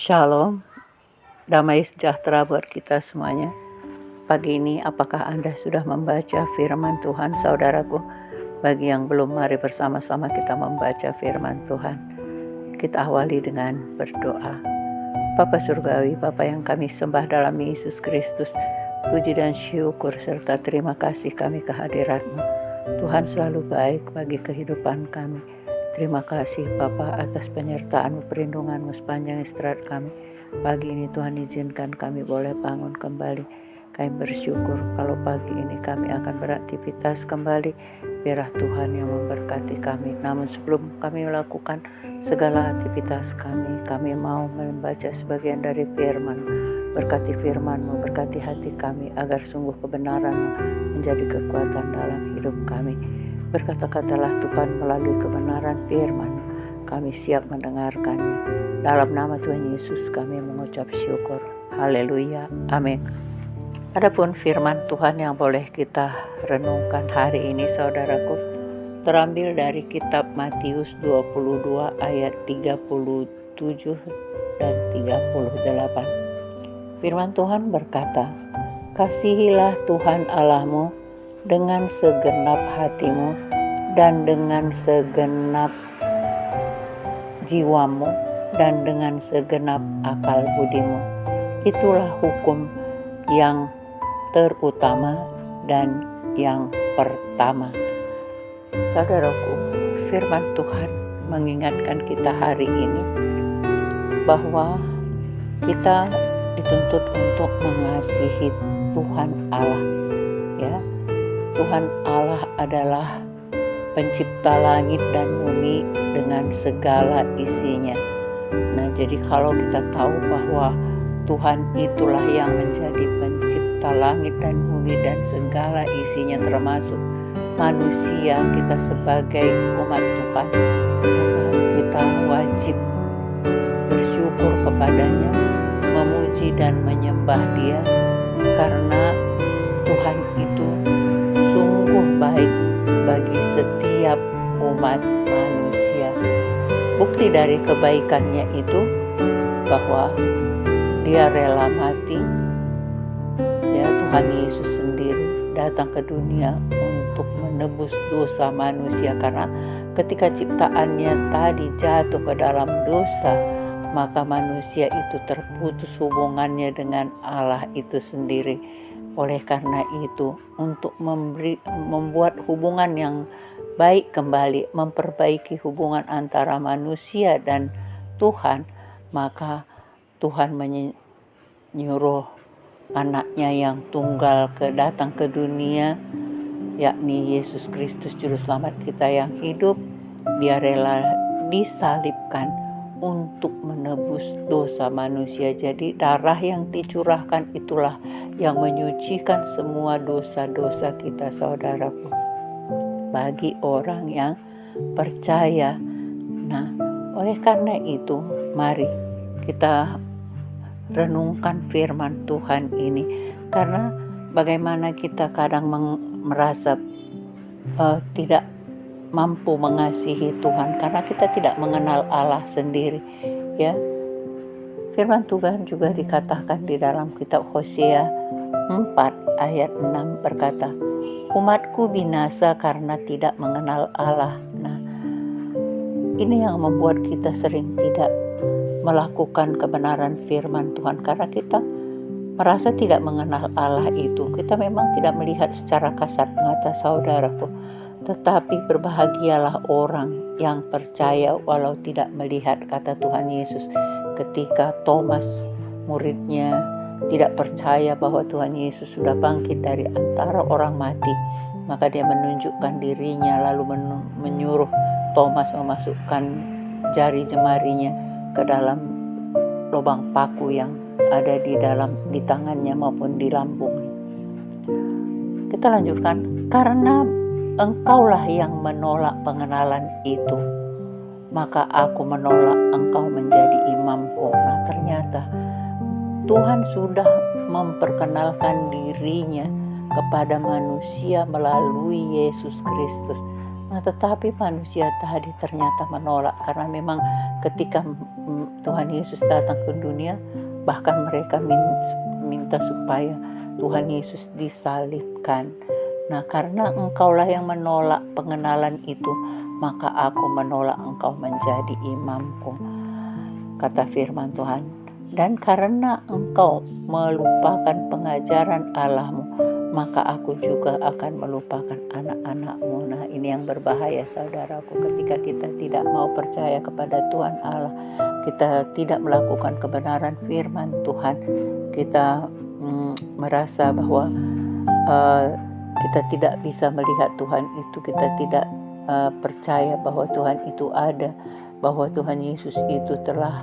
Shalom, damai sejahtera buat kita semuanya. Pagi ini apakah Anda sudah membaca firman Tuhan, saudaraku? Bagi yang belum, mari bersama-sama kita membaca firman Tuhan. Kita awali dengan berdoa. Bapa Surgawi, Bapa yang kami sembah dalam Yesus Kristus, puji dan syukur serta terima kasih kami kehadirat-Mu. Tuhan selalu baik bagi kehidupan kami. Terima kasih Bapa atas penyertaan-Mu, perlindungan-Mu sepanjang istirahat kami. Pagi ini Tuhan izinkan kami boleh bangun kembali. Kami bersyukur kalau pagi ini kami akan beraktivitas kembali. Biarlah Tuhan yang memberkati kami. Namun sebelum kami melakukan segala aktivitas kami mau membaca sebagian dari firman. Berkati firman-Mu, berkati hati kami agar sungguh kebenaran-Mu menjadi kekuatan dalam hidup kami. Berkata-katalah Tuhan melalui kebenaran firman, kami siap mendengarkannya. Dalam nama Tuhan Yesus kami mengucap syukur. Haleluya. Amin. Adapun firman Tuhan yang boleh kita renungkan hari ini, saudaraku, terambil dari kitab Matius 22 ayat 37 dan 38. Firman Tuhan berkata, "Kasihilah Tuhan Allahmu dengan segenap hatimu dan dengan segenap jiwamu dan dengan segenap akal budimu. Itulah hukum yang terutama dan yang pertama." Saudaraku, firman Tuhan mengingatkan kita hari ini bahwa kita dituntut untuk mengasihi Tuhan Allah, ya. Tuhan Allah adalah pencipta langit dan bumi dengan segala isinya. Nah, jadi kalau kita tahu bahwa Tuhan itulah yang menjadi pencipta langit dan bumi dan segala isinya, termasuk manusia, kita sebagai umat Tuhan, maka kita wajib bersyukur kepadanya, memuji dan menyembah Dia, karena Tuhan itu sungguh baik bagi setiap umat manusia. Bukti dari kebaikannya itu bahwa Dia rela mati, ya, Tuhan Yesus sendiri datang ke dunia untuk menebus dosa manusia, karena ketika ciptaannya tadi jatuh ke dalam dosa, maka manusia itu terputus hubungannya dengan Allah itu sendiri. Oleh karena itu, untuk membuat hubungan yang baik kembali, memperbaiki hubungan antara manusia dan Tuhan, maka Tuhan menyuruh anaknya yang tunggal datang ke dunia, yakni Yesus Kristus Juru Selamat kita yang hidup. Dia rela disalibkan untuk menebus dosa manusia. Jadi darah yang dicurahkan itulah yang menyucikan semua dosa-dosa kita, saudaraku, bagi orang yang percaya. Nah, oleh karena itu, mari kita renungkan firman Tuhan ini, karena bagaimana kita kadang merasa tidak mampu mengasihi Tuhan karena kita tidak mengenal Allah sendiri, ya. Firman Tuhan juga dikatakan di dalam kitab Hosea 4 ayat 6 berkata, "Umatku binasa karena tidak mengenal Allah." Nah, ini yang membuat kita sering tidak melakukan kebenaran firman Tuhan, karena kita merasa tidak mengenal Allah itu. Kita memang tidak melihat secara kasat mata, saudaraku, tetapi berbahagialah orang yang percaya walau tidak melihat, kata Tuhan Yesus. Ketika Thomas, muridnya, tidak percaya bahwa Tuhan Yesus sudah bangkit dari antara orang mati, maka dia menunjukkan dirinya lalu menyuruh Thomas memasukkan jari jemarinya ke dalam lubang paku yang ada di tangannya maupun di lambungnya. Kita lanjutkan, "Karena Engkaulah yang menolak pengenalan itu, maka aku menolak engkau menjadi imamku." Nah, ternyata Tuhan sudah memperkenalkan dirinya kepada manusia melalui Yesus Kristus. Nah, tetapi manusia tadi ternyata menolak, karena memang ketika Tuhan Yesus datang ke dunia, bahkan mereka minta supaya Tuhan Yesus disalibkan. Nah, karena engkaulah yang menolak pengenalan itu, maka aku menolak engkau menjadi imamku, kata firman Tuhan. Dan karena engkau melupakan pengajaran Allahmu, maka aku juga akan melupakan anak-anakmu. Nah, ini yang berbahaya, saudaraku, ketika kita tidak mau percaya kepada Tuhan Allah, kita tidak melakukan kebenaran firman Tuhan, kita merasa bahwa kita tidak bisa melihat Tuhan itu, kita tidak percaya bahwa Tuhan itu ada, bahwa Tuhan Yesus itu telah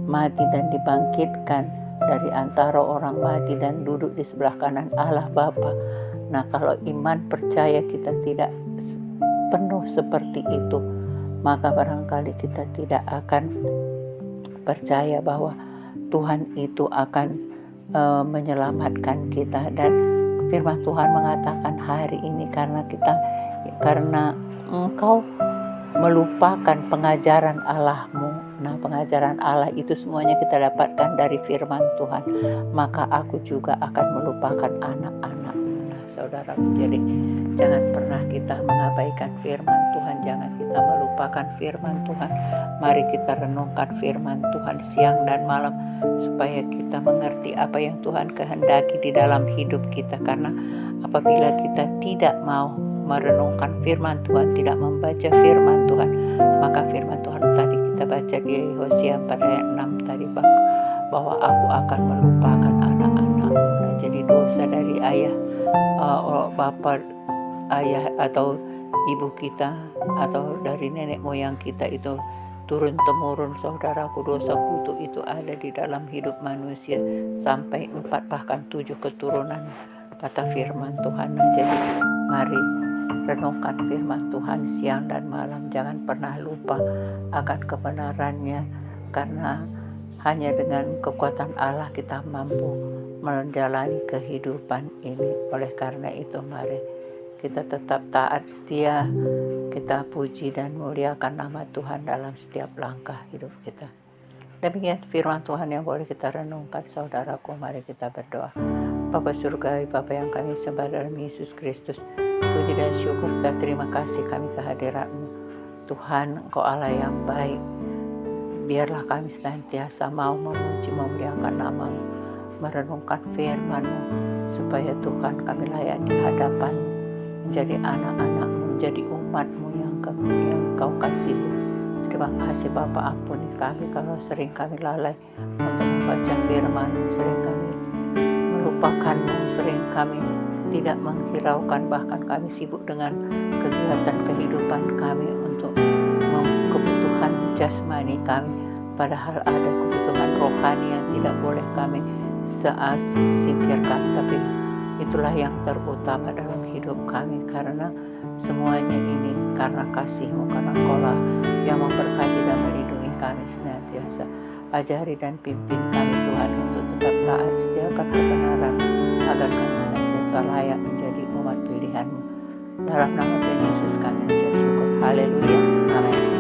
mati dan dibangkitkan dari antara orang mati dan duduk di sebelah kanan Allah Bapa. Nah, kalau iman percaya kita tidak penuh seperti itu, maka barangkali kita tidak akan percaya bahwa Tuhan itu akan menyelamatkan kita. Dan firman Tuhan mengatakan hari ini karena engkau melupakan pengajaran Allahmu. Nah, pengajaran Allah itu semuanya kita dapatkan dari firman Tuhan, maka aku juga akan melupakan anak-anakmu. Nah, saudara, jadi jangan pernah kita mengabaikan firman Tuhan, jangan kita melupakan firman Tuhan. Mari kita renungkan firman Tuhan siang dan malam, supaya kita mengerti apa yang Tuhan kehendaki di dalam hidup kita. Karena apabila kita tidak mau merenungkan firman Tuhan, tidak membaca firman Tuhan, maka firman Tuhan tadi kita baca di Hosea pada ayat 6 tadi, bahwa aku akan melupakan anak-anakmu. Nah, jadi dosa dari bapak ayah atau ibu kita atau dari nenek moyang kita itu turun temurun, saudaraku. Dosa kutuk itu ada di dalam hidup manusia sampai 4 bahkan 7 keturunan, kata firman Tuhan. Nah, jadi mari renungkan firman Tuhan siang dan malam, jangan pernah lupa akan kebenarannya, karena hanya dengan kekuatan Allah kita mampu menjalani kehidupan ini. Oleh karena itu, mari kita tetap taat setia, kita puji dan muliakan nama Tuhan dalam setiap langkah hidup kita. Demikian firman Tuhan yang boleh kita renungkan, saudaraku. Mari kita berdoa. Bapa Surgawi, Bapa yang kami sembah dalam Yesus Kristus, puji dan syukur dan terima kasih kami kehadirat-Mu. Tuhan, Engkau Allah yang baik. Biarlah kami senantiasa mau memuji memuliakan nama-Mu, merenungkan firman-Mu, supaya Tuhan kami layak di hadapan-Mu, menjadi anak-anak-Mu, menjadi umat-Mu yang Kau kasihi. Terima kasih Bapa, ampuni kami kalau sering kami lalai untuk membaca firman-Mu, sering kami melupakan-Mu, sering kami tidak menghiraukan, bahkan kami sibuk dengan kegiatan kehidupan kami untuk kebutuhan jasmani kami, padahal ada kebutuhan rohani yang tidak boleh kami singkirkan. Tapi itulah yang terutama dalam hidup kami, karena semuanya ini karena kasih-Mu, karena Engkaulah yang memberkati dan melindungi kami senantiasa. Ajari dan pimpin kami Tuhan untuk tetap taat, setiakan kebenaran, agar kami senantiasa layak menjadi umat pilihan-Mu. Dalam nama Tuhan Yesus kami ucap syukur. Haleluya. Amin.